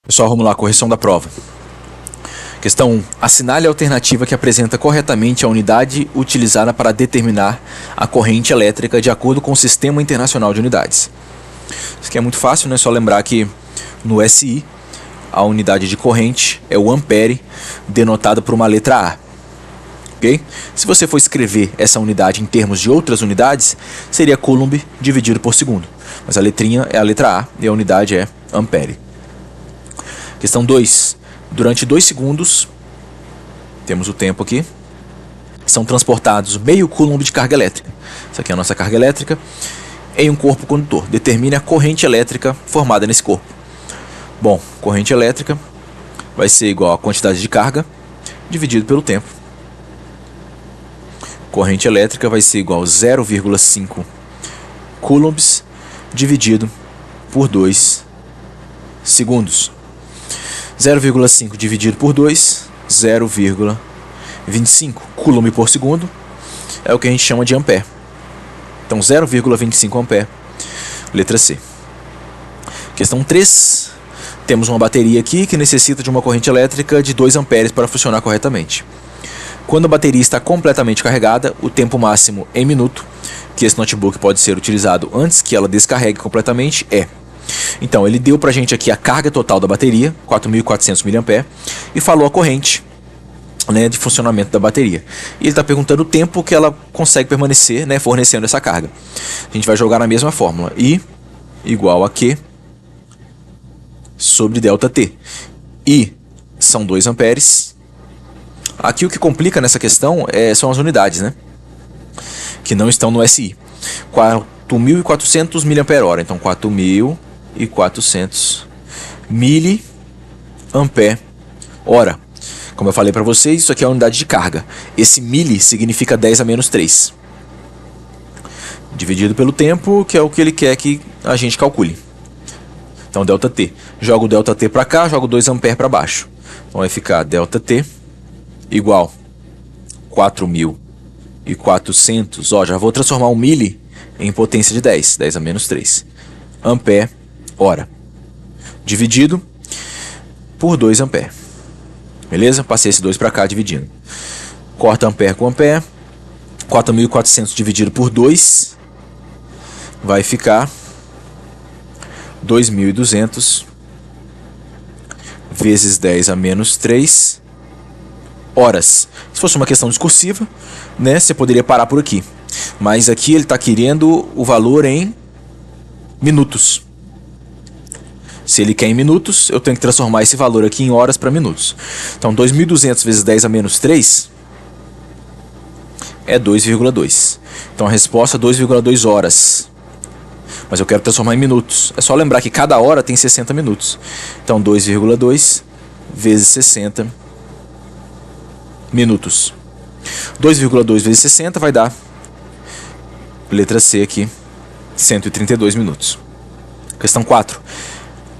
Pessoal, vamos lá, correção da prova. Questão 1. Assinale a alternativa que apresenta corretamente a unidade utilizada para determinar a corrente elétrica de acordo com o Sistema Internacional de Unidades. Isso aqui é muito fácil, né? É só lembrar que no SI a unidade de corrente é o ampere, denotado por uma letra A. Okay? Se você for escrever essa unidade em termos de outras unidades, seria coulomb dividido por segundo. Mas a letrinha é a letra A e a unidade é ampere. Questão 2. Durante 2 segundos, temos o tempo aqui, são transportados meio coulomb de carga elétrica. Essa aqui é a nossa carga elétrica em um corpo condutor. Determine a corrente elétrica formada nesse corpo. Bom, corrente elétrica vai ser igual a quantidade de carga dividido pelo tempo. Corrente elétrica vai ser igual a 0,5 coulombs dividido por 2 segundos. 0,5 dividido por 2, 0,25 coulomb por segundo é o que a gente chama de ampere. Então 0,25 ampere, letra C. Questão 3. Temos uma bateria aqui que necessita de uma corrente elétrica de 2 amperes para funcionar corretamente. Quando a bateria está completamente carregada, o tempo máximo em minuto que esse notebook pode ser utilizado antes que ela descarregue completamente é... Então, ele deu pra gente aqui a carga total da bateria, 4.400 mAh, e falou a corrente, né, de funcionamento da bateria. E ele está perguntando o tempo que ela consegue permanecer, né, fornecendo essa carga. A gente vai jogar na mesma fórmula. I igual a Q sobre ΔT. I são 2 amperes. Aqui o que complica nessa questão são as unidades, né, que não estão no SI. 4.400 mAh, então 4.400 mAh. Como eu falei para vocês, isso aqui é a unidade de carga. Esse mili significa 10 a menos 3. Dividido pelo tempo, que é o que ele quer que a gente calcule. Então, ΔT. Jogo o ΔT para cá, jogo 2 amperes para baixo. Então, vai ficar ΔT igual 4.400. Ó, já vou transformar um mili em potência de 10. 10 a menos 3. Ampere hora. Dividido por 2 ampere. Beleza? Passei esse 2 para cá dividindo. Corta ampere com ampere. 4.400 dividido por 2 vai ficar 2.200 vezes 10 a menos 3 horas. Se fosse uma questão discursiva, né, você poderia parar por aqui. Mas aqui ele está querendo o valor em minutos. Se ele quer em minutos, eu tenho que transformar esse valor aqui em horas para minutos. Então, 2.200 vezes 10 a menos 3 é 2,2. Então, a resposta é 2,2 horas. Mas eu quero transformar em minutos. É só lembrar que cada hora tem 60 minutos. Então, 2,2 vezes 60 minutos. 2,2 vezes 60 vai dar, letra C aqui, 132 minutos. Questão 4.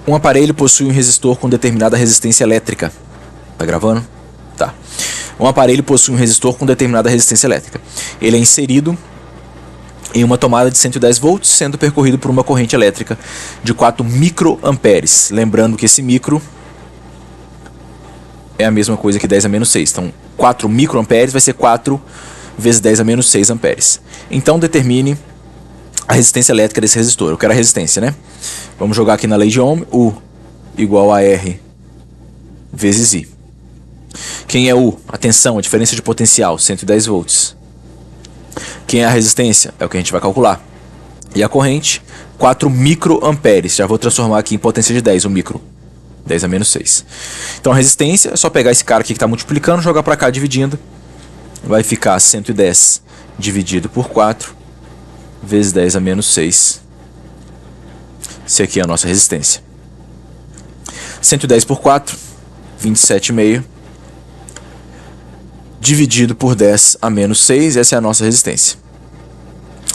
Um aparelho possui um resistor com determinada resistência elétrica. Tá gravando? Tá. Um aparelho possui um resistor com determinada resistência elétrica. Ele é inserido em uma tomada de 110 volts, sendo percorrido por uma corrente elétrica de 4 microamperes. Lembrando que esse micro é a mesma coisa que 10 a menos 6. Então, 4 microamperes vai ser 4 vezes 10 a menos 6 amperes. Então, determine a resistência elétrica desse resistor. Eu quero a resistência, né? Vamos jogar aqui na lei de Ohm. U igual a R vezes I. Quem é U? Atenção, a diferença de potencial, 110 volts. Quem é a resistência? É o que a gente vai calcular. E a corrente? 4 microamperes. Já vou transformar aqui em potência de 10, o micro. 10 a menos 6. Então a resistência é só pegar esse cara aqui que está multiplicando, jogar para cá dividindo. Vai ficar 110 dividido por 4 vezes 10 a menos 6. Esse aqui é a nossa resistência. 110 por 4, 27,5. Dividido por 10 a menos 6, essa é a nossa resistência.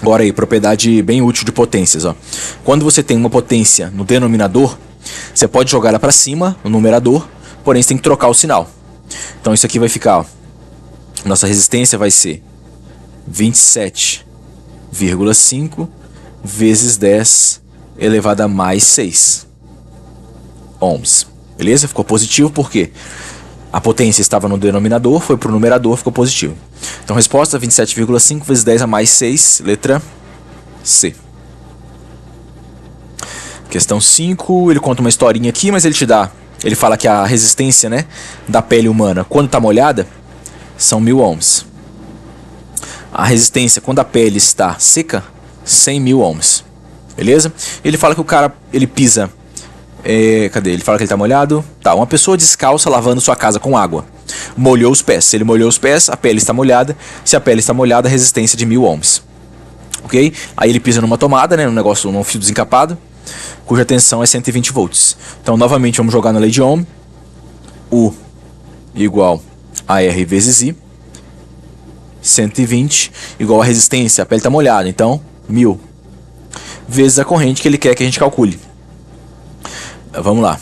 Agora aí, propriedade bem útil de potências. Ó. Quando você tem uma potência no denominador, você pode jogar ela para cima, no numerador, porém você tem que trocar o sinal. Então isso aqui vai ficar, ó, nossa resistência vai ser 27,5 vezes 10 elevado a mais 6 ohms. Beleza? Ficou positivo porque a potência estava no denominador, foi para o numerador, ficou positivo. Então, resposta 27,5 vezes 10 a mais 6, letra C. Questão 5, ele conta uma historinha aqui, mas ele fala que a resistência, né, da pele humana, quando está molhada, são 1000 ohms. A resistência, quando a pele está seca, 100.000 ohms. Beleza? Ele fala que o cara, ele pisa... cadê? Ele fala que ele tá molhado. Tá, uma pessoa descalça lavando sua casa com água. Molhou os pés. Se ele molhou os pés, a pele está molhada. Se a pele está molhada, a resistência de 1000 ohms. Ok? Aí ele pisa numa tomada, né? Num fio desencapado, cuja tensão é 120 volts. Então, novamente, vamos jogar na lei de Ohm. U igual a R vezes I. 120 igual a resistência. A pele está molhada. Então, 1000 vezes a corrente que ele quer que a gente calcule. Vamos lá.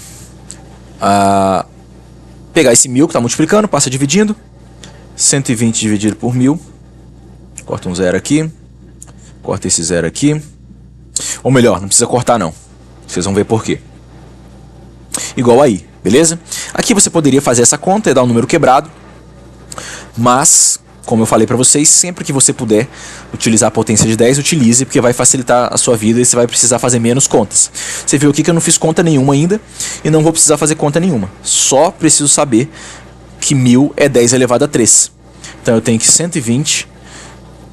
Pegar esse 1000 que está multiplicando, passa dividindo. 120 dividido por 1000. Corta um zero aqui. Corta esse zero aqui. Ou melhor, não precisa cortar não. Vocês vão ver por quê. Igual aí, beleza? Aqui você poderia fazer essa conta e dar um número quebrado. Mas, como eu falei para vocês, sempre que você puder utilizar a potência de 10, utilize, porque vai facilitar a sua vida e você vai precisar fazer menos contas. Você viu aqui que eu não fiz conta nenhuma ainda e não vou precisar fazer conta nenhuma. Só preciso saber que 1000 é 10 elevado a 3. Então eu tenho que 120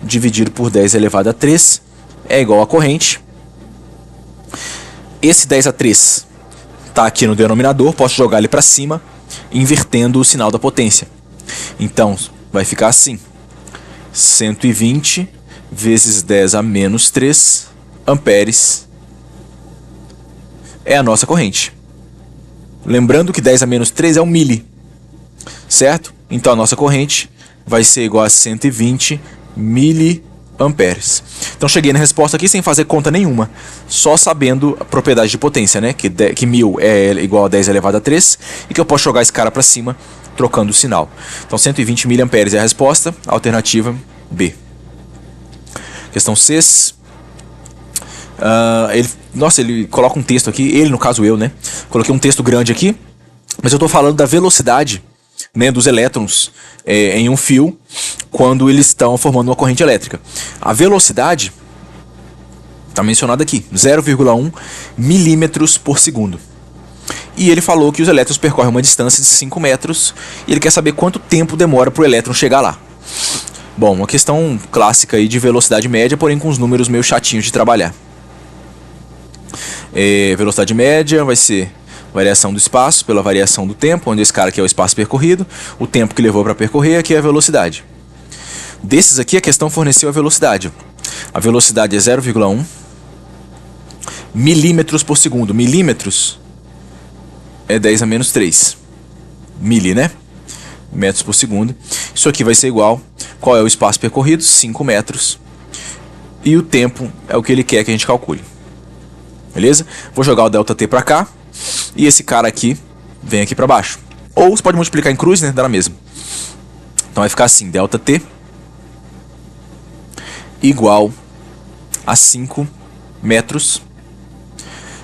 dividido por 10 elevado a 3 é igual a corrente. Esse 10 a 3 está aqui no denominador, posso jogar ele para cima, invertendo o sinal da potência. Então, vai ficar assim, 120 vezes 10 a menos 3 amperes é a nossa corrente. Lembrando que 10 a menos 3 é um mili, certo? Então a nossa corrente vai ser igual a 120 miliamperes. Então cheguei na resposta aqui sem fazer conta nenhuma, só sabendo a propriedade de potência, né? Que 1000 é igual a 10 elevado a 3 e que eu posso jogar esse cara para cima trocando o sinal. Então 120 miliamperes é a resposta, alternativa B. Questão 6. Ele coloca um texto aqui, ele no caso eu, né? Coloquei um texto grande aqui, mas eu estou falando da velocidade, né, dos elétrons em um fio quando eles estão formando uma corrente elétrica. A velocidade está mencionada aqui, 0,1 milímetros por segundo. E ele falou que os elétrons percorrem uma distância de 5 metros e ele quer saber quanto tempo demora para o elétron chegar lá. Bom, uma questão clássica aí de velocidade média, porém com os números meio chatinhos de trabalhar. Velocidade média vai ser variação do espaço pela variação do tempo, onde esse cara aqui é o espaço percorrido, o tempo que levou para percorrer aqui é a velocidade. Desses aqui a questão forneceu a velocidade. A velocidade é 0,1 milímetros por segundo. Milímetros é 10 a menos 3. Mili, né? Metros por segundo. Isso aqui vai ser igual. Qual é o espaço percorrido? 5 metros. E o tempo é o que ele quer que a gente calcule. Beleza? Vou jogar o ΔT para cá. E esse cara aqui vem aqui para baixo. Ou você pode multiplicar em cruz, né? Dá na mesma. Então vai ficar assim. ΔT igual a 5 metros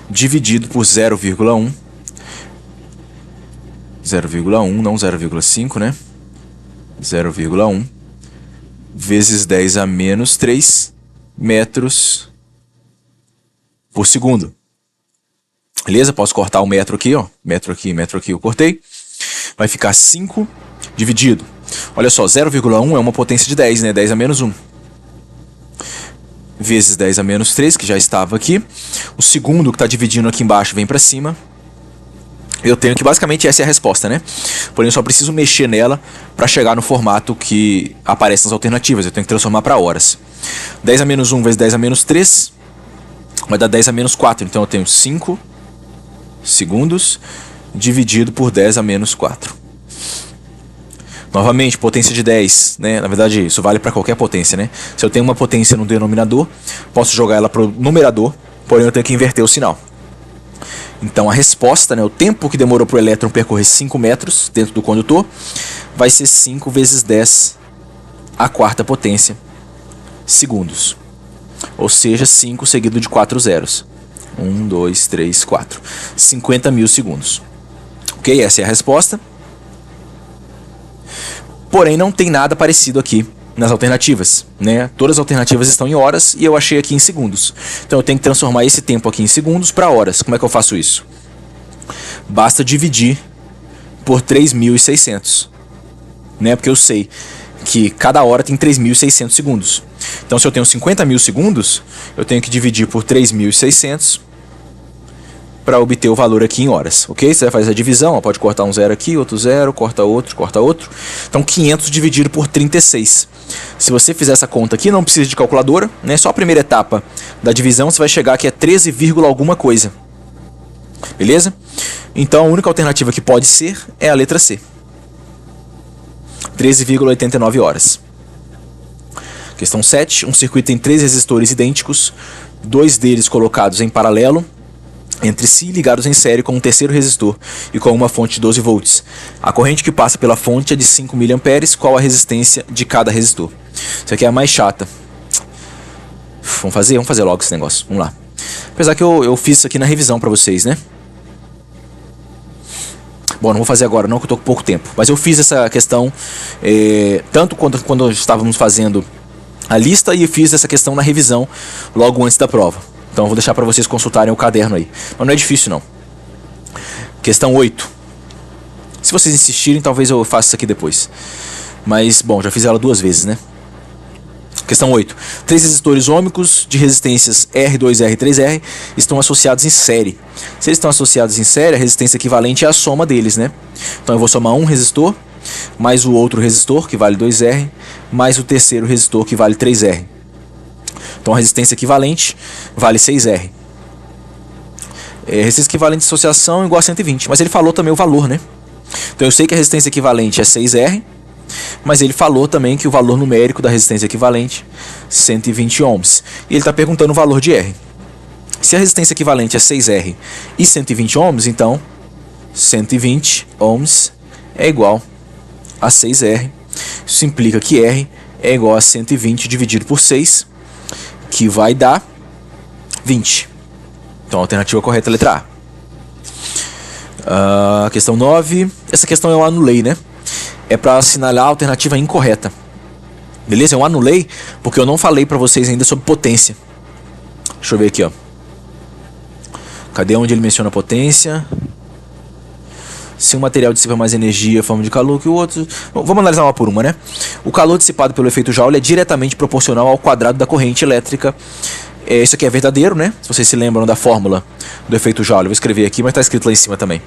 dividido por 0,1. 0,1, não 0,5, né? 0,1 vezes 10 a menos 3 metros por segundo. Beleza? Posso cortar o metro aqui, ó. Metro aqui, eu cortei. Vai ficar 5 dividido. Olha só, 0,1 é uma potência de 10, né? 10 a menos 1. Vezes 10 a menos 3, que já estava aqui. O segundo que está dividindo aqui embaixo vem para cima. Eu tenho que, basicamente, essa é a resposta, né? Porém, eu só preciso mexer nela para chegar no formato que aparece nas alternativas. Eu tenho que transformar para horas. 10 a menos 1 vezes 10 a menos 3 vai dar 10 a menos 4. Então, eu tenho 5 segundos dividido por 10 a menos 4. Novamente, potência de 10, né? Na verdade, isso vale para qualquer potência, né? Se eu tenho uma potência no denominador, posso jogar ela para o numerador, porém eu tenho que inverter o sinal. Então a resposta, né, o tempo que demorou para o elétron percorrer 5 metros dentro do condutor, vai ser 5 vezes 10 a quarta potência segundos. Ou seja, 5 seguido de 4 zeros. 1, 2, 3, 4. 50.000 segundos. Ok? Essa é a resposta. Porém, não tem nada parecido aqui nas alternativas, né? Todas as alternativas estão em horas e eu achei aqui em segundos. Então eu tenho que transformar esse tempo aqui em segundos para horas. Como é que eu faço isso? Basta dividir por 3.600, né? Porque eu sei que cada hora tem 3.600 segundos. Então se eu tenho 50.000 segundos, eu tenho que dividir por 3.600 para obter o valor aqui em horas, ok? Você vai fazer a divisão, ó, pode cortar um zero aqui, outro zero, corta outro. Então 500 dividido por 36. Se você fizer essa conta aqui, não precisa de calculadora, né? Só a primeira etapa da divisão, você vai chegar aqui a 13, alguma coisa. Beleza? Então a única alternativa que pode ser é a letra C. 13,89 horas. Questão 7. Um circuito tem 3 resistores idênticos, 2 deles colocados em paralelo entre si, ligados em série com um terceiro resistor e com uma fonte de 12 volts. A corrente que passa pela fonte é de 5 mA. Qual a resistência de cada resistor? Isso aqui é a mais chata. Vamos fazer logo esse negócio. Vamos lá. Apesar que eu fiz isso aqui na revisão para vocês, né? Bom, não vou fazer agora não, que eu tô com pouco tempo. Mas eu fiz essa questão tanto quando estávamos fazendo a lista, e eu fiz essa questão na revisão logo antes da prova. Então eu vou deixar para vocês consultarem o caderno aí. Mas não é difícil não. Questão 8. Se vocês insistirem, talvez eu faça isso aqui depois. Mas, bom, já fiz ela 2 vezes, né? Questão 8. 3 resistores ômicos de resistências R2R e 3R estão associados em série. Se eles estão associados em série, a resistência equivalente é a soma deles, né? Então eu vou somar um resistor, mais o outro resistor, que vale 2R, mais o terceiro resistor, que vale 3R. Então a resistência equivalente vale 6R. Resistência equivalente de associação igual a 120. Mas ele falou também o valor, né? Então eu sei que a resistência equivalente é 6R, mas ele falou também que o valor numérico da resistência equivalente é 120 ohms. E ele está perguntando o valor de R. Se a resistência equivalente é 6R e 120 ohms, então 120 ohms é igual a 6R. Isso implica que R é igual a 120 dividido por 6, que vai dar 20. Então a alternativa correta é a letra A. Questão 9. Essa questão eu anulei, né? É para assinalar a alternativa incorreta. Beleza? Eu anulei porque eu não falei para vocês ainda sobre potência. Deixa eu ver aqui, ó. Cadê onde ele menciona potência? Se um material dissipa mais energia, forma de calor que o outro... Bom, vamos analisar uma por uma, né? O calor dissipado pelo efeito Joule é diretamente proporcional ao quadrado da corrente elétrica. Isso aqui é verdadeiro, né? Se vocês se lembram da fórmula do efeito Joule, eu vou escrever aqui, mas está escrito lá em cima também.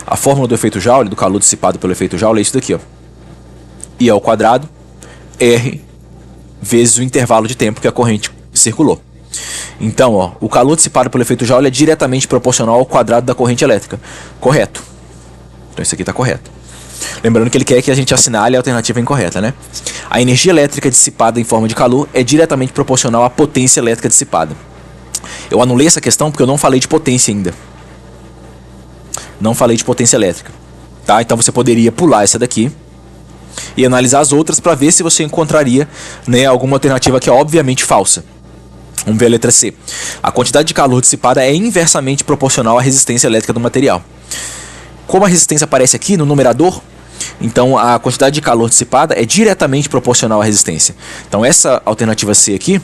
A fórmula do efeito Joule, do calor dissipado pelo efeito Joule, é isso daqui, ó. I ao quadrado, R, vezes o intervalo de tempo que a corrente circulou. Então, ó, o calor dissipado pelo efeito Joule é diretamente proporcional ao quadrado da corrente elétrica. Correto. Então isso aqui está correto. Lembrando que ele quer que a gente assinale a alternativa incorreta, né? A energia elétrica dissipada em forma de calor é diretamente proporcional à potência elétrica dissipada. Eu anulei essa questão porque eu não falei de potência ainda. Não falei de potência elétrica. Tá? Então você poderia pular essa daqui e analisar as outras para ver se você encontraria, né, alguma alternativa que é obviamente falsa. Vamos ver a letra C. A quantidade de calor dissipada é inversamente proporcional à resistência elétrica do material. Como a resistência aparece aqui no numerador, então a quantidade de calor dissipada é diretamente proporcional à resistência. Então essa alternativa C aqui,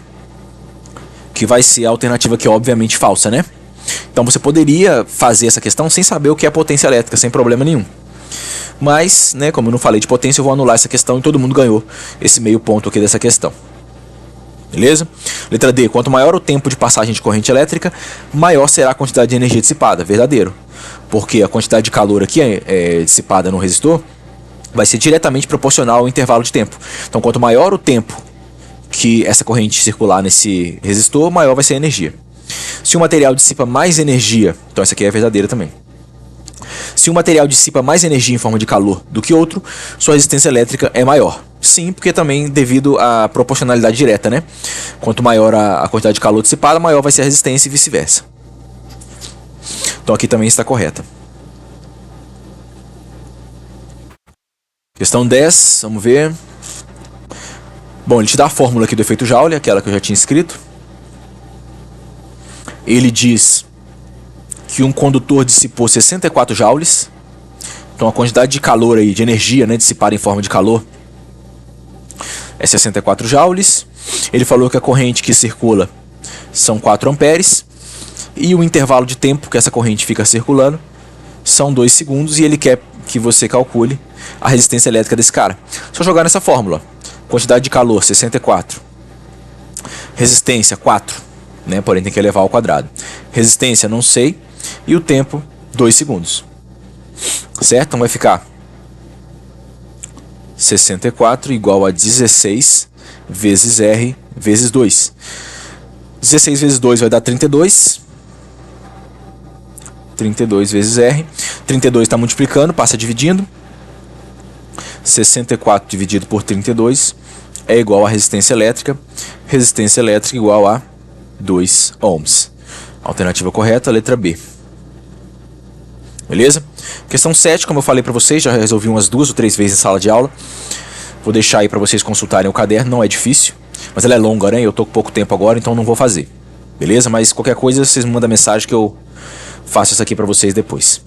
que vai ser a alternativa que é obviamente falsa, né? Então você poderia fazer essa questão sem saber o que é potência elétrica, sem problema nenhum. Mas, né, como eu não falei de potência, eu vou anular essa questão e todo mundo ganhou esse meio ponto aqui dessa questão. Beleza? Letra D. Quanto maior o tempo de passagem de corrente elétrica, maior será a quantidade de energia dissipada. Verdadeiro. Porque a quantidade de calor aqui dissipada no resistor vai ser diretamente proporcional ao intervalo de tempo. Então, quanto maior o tempo que essa corrente circular nesse resistor, maior vai ser a energia. Se o material dissipa mais energia, então essa aqui é verdadeira também. Se um material dissipa mais energia em forma de calor do que outro, sua resistência elétrica é maior. Sim, porque também devido à proporcionalidade direta, né? Quanto maior a quantidade de calor dissipada, maior vai ser a resistência e vice-versa. Então aqui também está correta. Questão 10, vamos ver. Bom, ele te dá a fórmula aqui do efeito Joule, aquela que eu já tinha escrito. Ele diz que um condutor dissipou 64 joules Então a quantidade de calor aí, de energia, né, dissipada em forma de calor é 64 joules. Ele falou que a corrente que circula são 4 amperes e o intervalo de tempo que essa corrente fica circulando são 2 segundos, e ele quer que você calcule a resistência elétrica desse cara. Só jogar nessa fórmula: quantidade de calor 64, resistência 4, né, porém tem que elevar ao quadrado. Resistência não sei, e o tempo 2 segundos. Certo? Então vai ficar 64 igual a 16 vezes R vezes 2. 16 vezes 2 vai dar 32. 32 vezes R. 32 está multiplicando, passa dividindo. 64 dividido por 32 é igual a resistência elétrica. Resistência elétrica igual a 2 ohms. Alternativa correta, letra B. Beleza? Questão 7, como eu falei para vocês, já resolvi umas 2 ou 3 vezes em sala de aula. Vou deixar aí para vocês consultarem o caderno, não é difícil, mas ela é longa, né? Eu tô com pouco tempo agora, então não vou fazer. Beleza? Mas qualquer coisa vocês me mandam mensagem que eu faço isso aqui para vocês depois.